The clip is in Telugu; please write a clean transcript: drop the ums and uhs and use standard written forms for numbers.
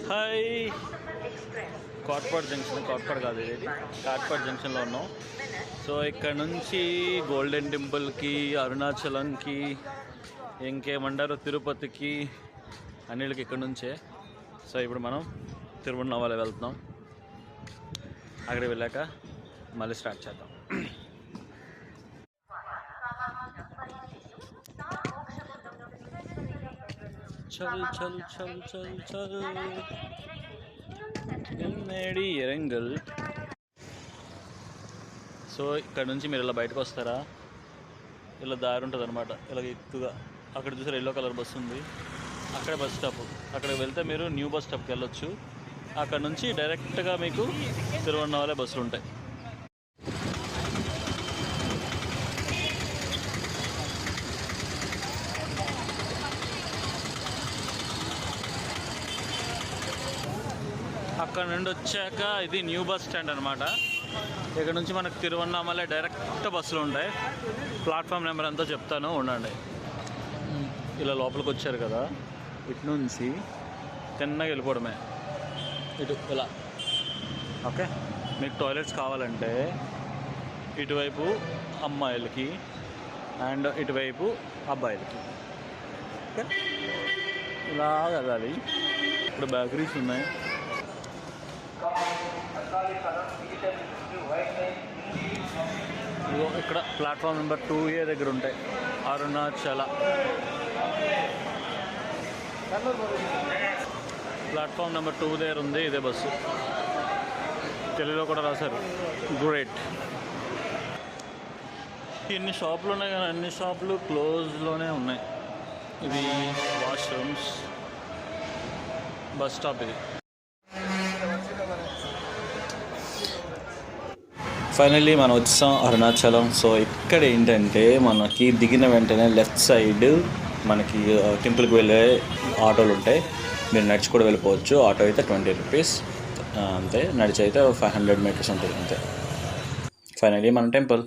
హాయ్, కాట్పాడ్ జంక్షన్, కాట్పాడ్ కాదు ఇది, కాట్పాడ్ జంక్షన్లో ఉన్నాం. సో ఇక్కడ నుంచి గోల్డెన్ టెంపుల్కి, అరుణాచలంకి, ఇంకేమంటారు తిరుపతికి, అన్నిటికి ఇక్కడ నుంచే. సో ఇప్పుడు మనం తిరువణామలై వెళ్తున్నాం. అక్కడికి వెళ్ళాక మళ్ళీ స్టార్ట్ చేద్దాం. చల్ చల్ చల్ చల్ చల్ ఎన్నడి ఎరంగల్. సో ఇక్కడ నుంచి మీరు ఇలా బయటకు వస్తారా, ఇలా దారి ఉంటుంది అనమాట, ఇలా ఎత్తుగా. అక్కడ చూసారు ఎల్లో కలర్ బస్సు ఉంది, అక్కడే బస్ స్టాప్. అక్కడికి వెళ్తే మీరు న్యూ బస్ స్టాప్కి వెళ్ళొచ్చు. అక్కడ నుంచి డైరెక్ట్గా మీకు తిరువణామలై బస్సులు ఉంటాయి. అక్కడ నుండి వచ్చాక ఇది న్యూ బస్ స్టాండ్ అనమాట. ఇక్కడ నుంచి మనకు తిరువణామలై డైరెక్ట్ బస్సులు ఉంటాయి. ప్లాట్ఫామ్ నెంబర్ అంతా చెప్తాను, ఉండండి. ఇలా లోపలికి వచ్చారు కదా, ఇటు నుంచి తిన్నగా వెళ్ళిపోవడమే, ఇటు ఇలా. ఓకే, మీకు టాయిలెట్స్ కావాలంటే ఇటువైపు అమ్మాయిలకి అండ్ ఇటువైపు అబ్బాయిలకి. ఓకే, ఇలా వెళ్ళాలి. ఇప్పుడు బేకరీస్ ఉన్నాయి. ఇక్కడ ప్లాట్ఫామ్ నెంబర్ 2A దగ్గర ఉంటాయి అరుణాచల. ప్లాట్ఫామ్ నెంబర్ 2 దగ్గర ఉంది ఇదే బస్సు. తెలుగులో కూడా రాశారు, గ్రేట్. ఇన్ని షాపులు ఉన్నాయి కానీ అన్ని షాపులు క్లోజ్లోనే ఉన్నాయి. ఇది వాష్రూమ్స్, బస్ స్టాప్ ఇది. ఫైనల్లీ మనం వచ్చాం అరుణాచలం. సో ఇక్కడ ఏంటంటే మనకి దిగిన వెంటనే లెఫ్ట్ సైడ్ మనకి టెంపుల్కి వెళ్ళే ఆటోలు ఉంటాయి. మీరు నడిచి కూడా వెళ్ళిపోవచ్చు. ఆటో అయితే 20 రూపీస్ అంతే, నడిచి అయితే 500 మీటర్స్ ఉంటుంది అంతే. ఫైనల్లీ మన టెంపుల్.